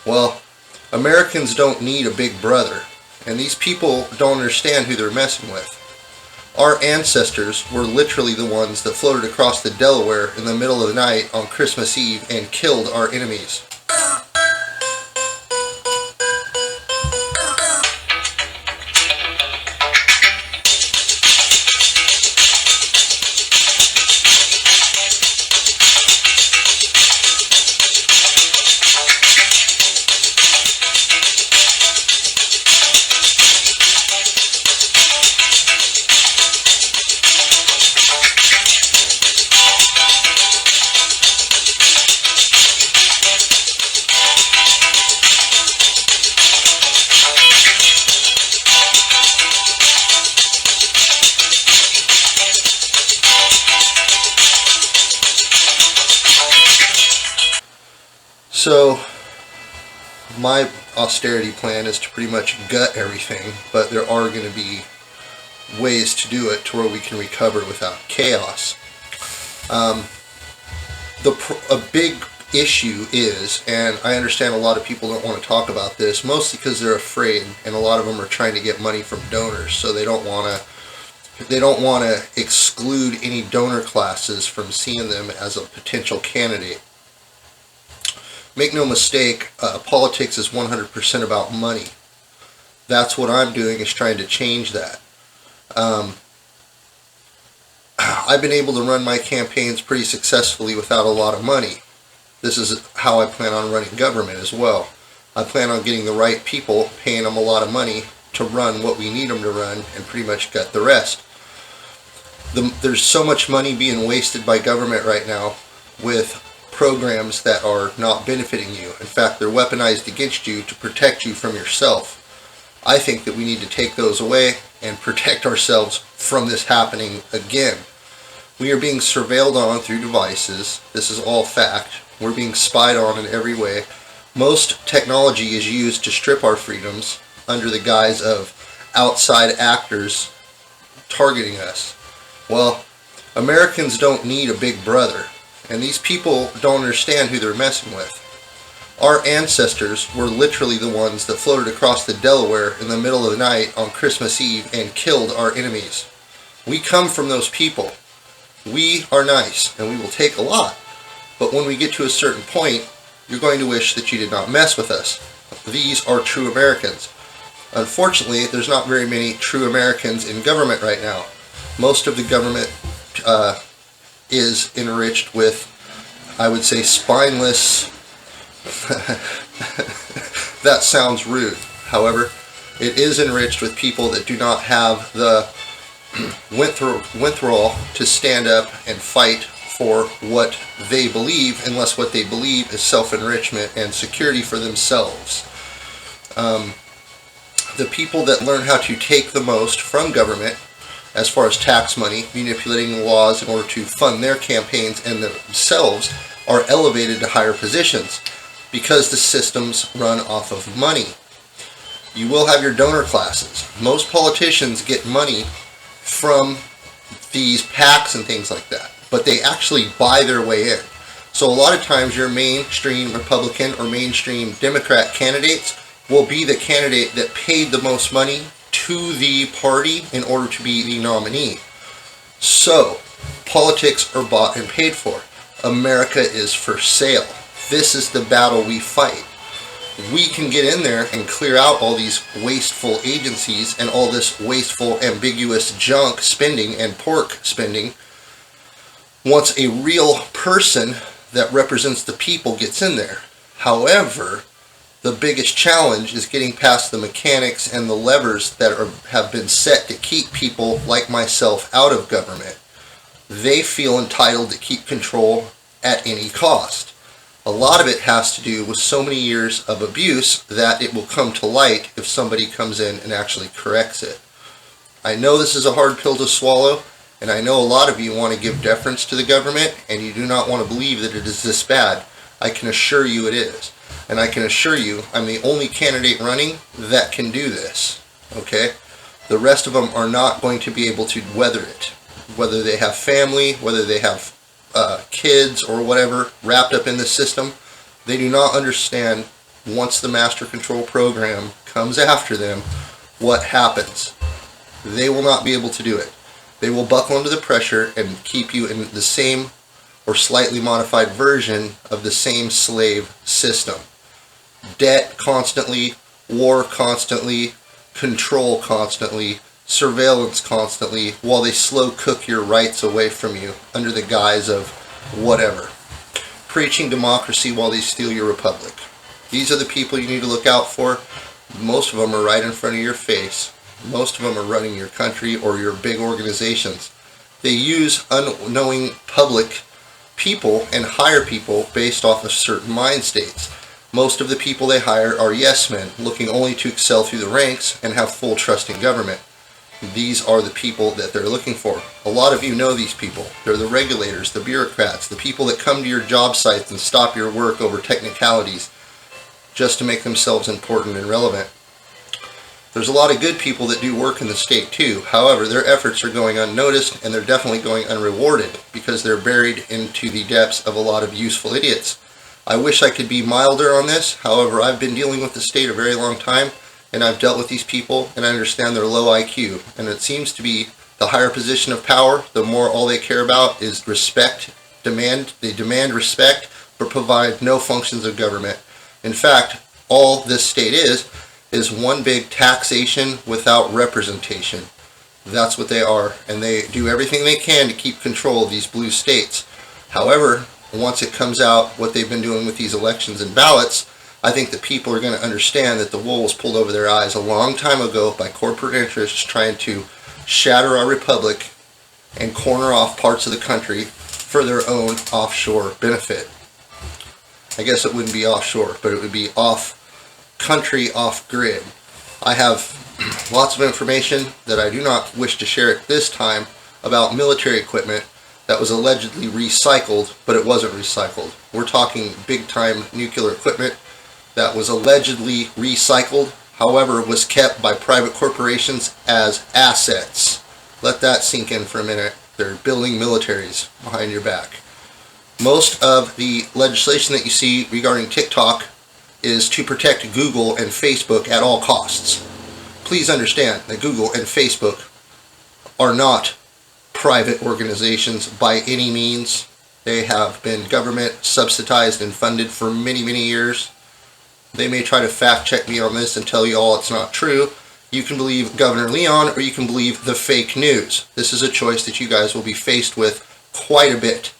Well, Americans don't need a big brother, and these people don't understand who they're messing with. Our ancestors were literally the ones that floated across the Delaware in the middle of the night on Christmas Eve and killed our enemies. So, my austerity plan is to pretty much gut everything, but there are going to be ways to do it to where we can recover without chaos. A big issue is, and I understand a lot of people don't want to talk about this, mostly because they're afraid, and a lot of them are trying to get money from donors, so they don't want to exclude any donor classes from seeing them as a potential candidate. Make no mistake, politics is 100% about money. That's what I'm doing, is trying to change that. I've been able to run my campaigns pretty successfully without a lot of money. This is how I plan on running government as well. I plan on getting the right people, paying them a lot of money to run what we need them to run, and pretty much gut the rest. There's so much money being wasted by government right now with programs that are not benefiting you. In fact, they're weaponized against you to protect you from yourself. I think that we need to take those away and protect ourselves from this happening again. We are being surveilled on through devices. This is all fact. We're being spied on in every way. Most technology is used to strip our freedoms under the guise of outside actors targeting us. Well, Americans don't need a big brother, and these people don't understand who they're messing with. Our ancestors were literally the ones that floated across the Delaware in the middle of the night on Christmas Eve and killed our enemies. We come from those people. We are nice, and we will take a lot. But when we get to a certain point, you're going to wish that you did not mess with us. These are true Americans. Unfortunately, there's not very many true Americans in government right now. Most of the government is enriched with, I would say, spineless. That sounds rude. However, it is enriched with people that do not have the wherewithal to stand up and fight for what they believe, unless what they believe is self-enrichment and security for themselves. The people that learn how to take the most from government, as far as tax money, manipulating the laws in order to fund their campaigns and themselves, are elevated to higher positions because the systems run off of money. You will have your donor classes. Most politicians get money from these PACs and things like that, but they actually buy their way in. So a lot of times your mainstream Republican or mainstream Democrat candidates will be the candidate that paid the most money to the party in order to be the nominee. So, politics are bought and paid for. America is for sale. This is the battle we fight. We can get in there and clear out all these wasteful agencies and all this wasteful, ambiguous junk spending and pork spending once a real person that represents the people gets in there. However, the biggest challenge is getting past the mechanics and the levers that have been set to keep people like myself out of government. They feel entitled to keep control at any cost. A lot of it has to do with so many years of abuse that it will come to light if somebody comes in and actually corrects it. I know this is a hard pill to swallow, and I know a lot of you want to give deference to the government, and you do not want to believe that it is this bad. I can assure you it is. And I can assure you, I'm the only candidate running that can do this. Okay? The rest of them are not going to be able to weather it. Whether they have family, whether they have kids or whatever wrapped up in the system, they do not understand once the master control program comes after them, what happens? They will not be able to do it. They will buckle under the pressure and keep you in the same or slightly modified version of the same slave system. Debt constantly, war constantly, control constantly, surveillance constantly, while they slow cook your rights away from you under the guise of whatever. Preaching democracy while they steal your republic. These are the people you need to look out for. Most of them are right in front of your face. Most of them are running your country or your big organizations. They use unknowing public people and hire people based off of certain mind states. Most of the people they hire are yes men, looking only to excel through the ranks and have full trust in government. These are the people that they're looking for. A lot of you know these people. They're the regulators, the bureaucrats, the people that come to your job sites and stop your work over technicalities just to make themselves important and relevant. There's a lot of good people that do work in the state too. However, their efforts are going unnoticed, and they're definitely going unrewarded because they're buried into the depths of a lot of useful idiots. I wish I could be milder on this. However, I've been dealing with the state a very long time, and I've dealt with these people, and I understand their low IQ. And it seems to be the higher position of power, the more all they care about is respect, They demand respect, but provide no functions of government. In fact, all this state is one big taxation without representation. That's what they are, and they do everything they can to keep control of these blue states. However, once it comes out what they've been doing with these elections and ballots, I think that people are going to understand that the wool was pulled over their eyes a long time ago by corporate interests trying to shatter our republic and corner off parts of the country for their own offshore benefit. I guess it wouldn't be offshore, but it would be off country, off grid. I have lots of information that I do not wish to share at this time about military equipment that was allegedly recycled, but it wasn't recycled. We're talking big time nuclear equipment that was allegedly recycled, however, was kept by private corporations as assets. Let that sink in for a minute. They're building militaries behind your back. Most of the legislation that you see regarding TikTok is to protect Google and Facebook at all costs. Please understand that Google and Facebook are not private organizations by any means. They have been government subsidized and funded for many, many years. They may try to fact check me on this and tell you all it's not true. You can believe Governor Leon or you can believe the fake news. This is a choice that you guys will be faced with quite a bit.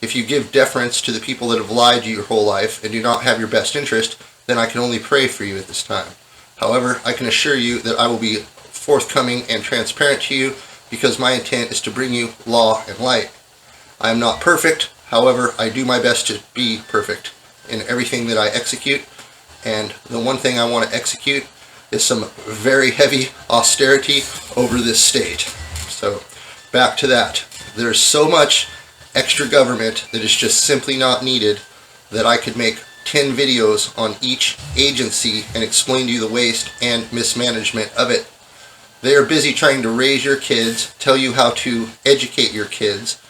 If you give deference to the people that have lied to you your whole life and do not have your best interest, then I can only pray for you at this time. However, I can assure you that I will be forthcoming and transparent to you because my intent is to bring you law and light. I am not perfect. However, I do my best to be perfect in everything that I execute. And the one thing I want to execute is some very heavy austerity over this state. So back to that. There's so much extra government that is just simply not needed that I could make 10 videos on each agency and explain to you the waste and mismanagement of it. They are busy trying to raise your kids, tell you how to educate your kids,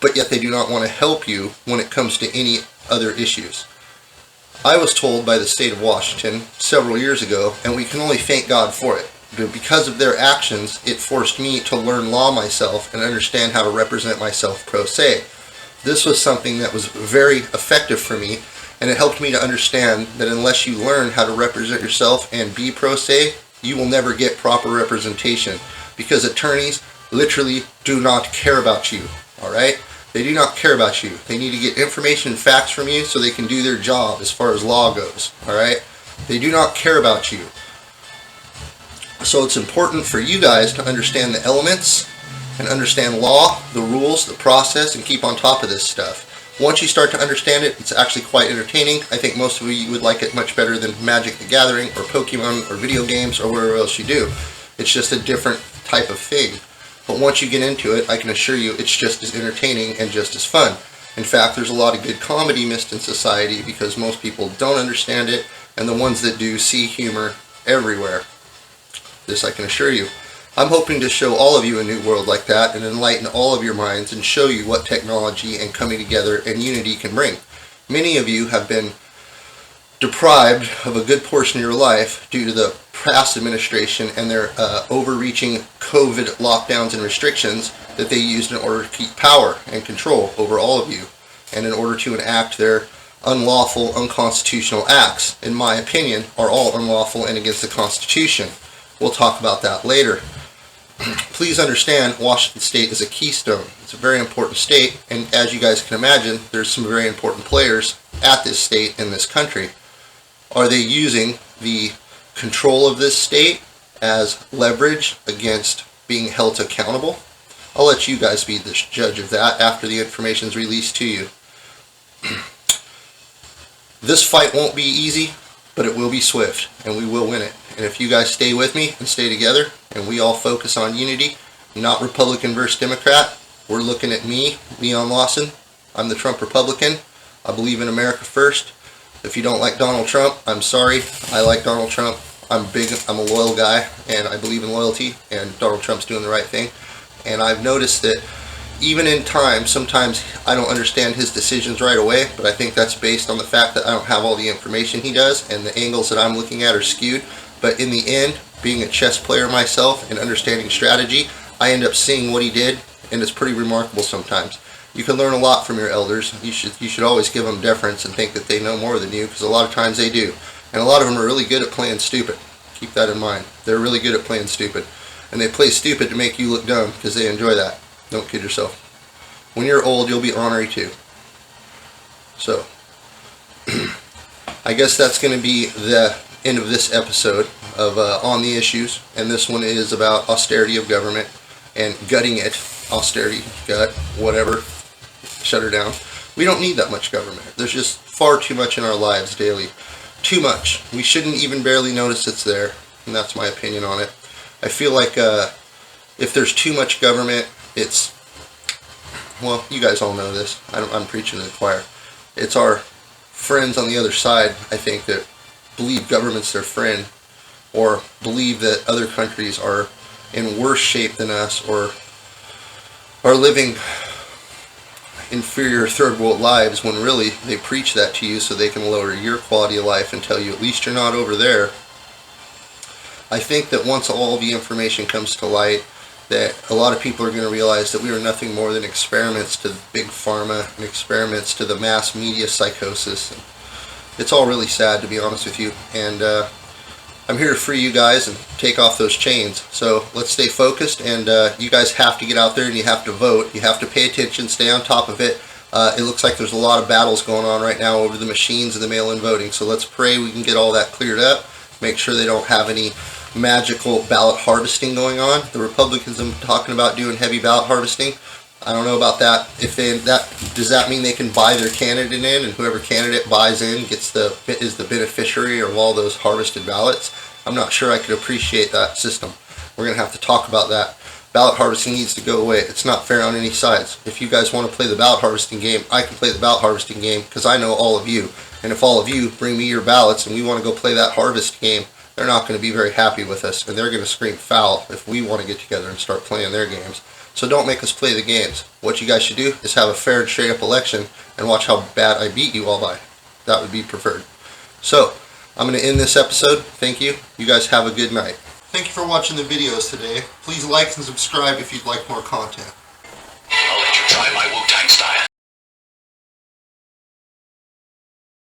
but yet they do not want to help you when it comes to any other issues. I was told by the state of Washington several years ago, and we can only thank God for it, but because of their actions, it forced me to learn law myself and understand how to represent myself pro se. This was something that was very effective for me, and it helped me to understand that unless you learn how to represent yourself and be pro se, you will never get proper representation, because attorneys literally do not care about you, alright? They do not care about you. They need to get information and facts from you so they can do their job as far as law goes, alright? They do not care about you. So it's important for you guys to understand the elements and understand law, the rules, the process, and keep on top of this stuff. Once you start to understand it, it's actually quite entertaining. I think most of you would like it much better than Magic the Gathering or Pokemon or video games or whatever else you do. It's just a different type of thing. But once you get into it, I can assure you it's just as entertaining and just as fun. In fact, there's a lot of good comedy missed in society because most people don't understand it, and the ones that do see humor everywhere. This I can assure you. I'm hoping to show all of you a new world like that and enlighten all of your minds and show you what technology and coming together and unity can bring. Many of you have been deprived of a good portion of your life due to the past administration and their overreaching COVID lockdowns and restrictions that they used in order to keep power and control over all of you, and in order to enact their unlawful, unconstitutional acts, in my opinion, are all unlawful and against the Constitution. We'll talk about that later. Please understand, Washington State is a keystone. It's a very important state, and as you guys can imagine, there's some very important players at this state in this country. Are they using the control of this state as leverage against being held accountable? I'll let you guys be the judge of that after the information is released to you. This fight won't be easy, but it will be swift, and we will win it. And if you guys stay with me and stay together, and we all focus on unity, not Republican versus Democrat, we're looking at me, Leon Lawson. I'm the Trump Republican. I believe in America first. If you don't like Donald Trump, I'm sorry. I like Donald Trump. I'm a loyal guy, and I believe in loyalty, and Donald Trump's doing the right thing. And I've noticed that even in time, sometimes I don't understand his decisions right away, but I think that's based on the fact that I don't have all the information he does, and the angles that I'm looking at are skewed. But in the end, being a chess player myself and understanding strategy, I end up seeing what he did, and it's pretty remarkable sometimes. You can learn a lot from your elders. You should always give them deference and think that they know more than you, because a lot of times they do. And a lot of them are really good at playing stupid. Keep that in mind. They're really good at playing stupid. And they play stupid to make you look dumb, because they enjoy that. Don't kid yourself. When you're old, you'll be ornery too. So, I guess that's going to be the end of this episode of On the Issues. And this one is about austerity of government and gutting it. Austerity, gut, whatever. Shut her down. We don't need that much government. There's just far too much in our lives daily. Too much. We shouldn't even barely notice it's there. And that's my opinion on it. I feel like if there's too much government, it's, well, you guys all know this. I'm preaching to the choir. It's our friends on the other side, I think, that believe government's their friend, or believe that other countries are in worse shape than us, or are living inferior third world lives, when really they preach that to you so they can lower your quality of life and tell you at least you're not over there. I think that once all the information comes to light, that a lot of people are going to realize that we are nothing more than experiments to big pharma and experiments to the mass media psychosis. It's all really sad, to be honest with you, and I'm here to free you guys and take off those chains. So let's stay focused, and you guys have to get out there and you have to vote. You have to pay attention, stay on top of it. It looks like there's a lot of battles going on right now over the machines and the mail-in voting, so let's pray we can get all that cleared up. Make sure they don't have any magical ballot harvesting going on. The Republicans have been talking about doing heavy ballot harvesting. I don't know about that. Does that mean they can buy their candidate in, and whoever candidate buys in is the beneficiary of all those harvested ballots? I'm not sure I could appreciate that system. We're going to have to talk about that. Ballot harvesting needs to go away. It's not fair on any sides. If you guys want to play the ballot harvesting game, I can play the ballot harvesting game because I know all of you. And if all of you bring me your ballots and we want to go play that harvest game, they're not going to be very happy with us, and they're going to scream foul if we want to get together and start playing their games. So don't make us play the games. What you guys should do is have a fair and straight up election and watch how bad I beat you all by. That would be preferred. So, I'm going to end this episode. Thank you. You guys have a good night. Thank you for watching the videos today. Please like and subscribe if you'd like more content. I'll let you try my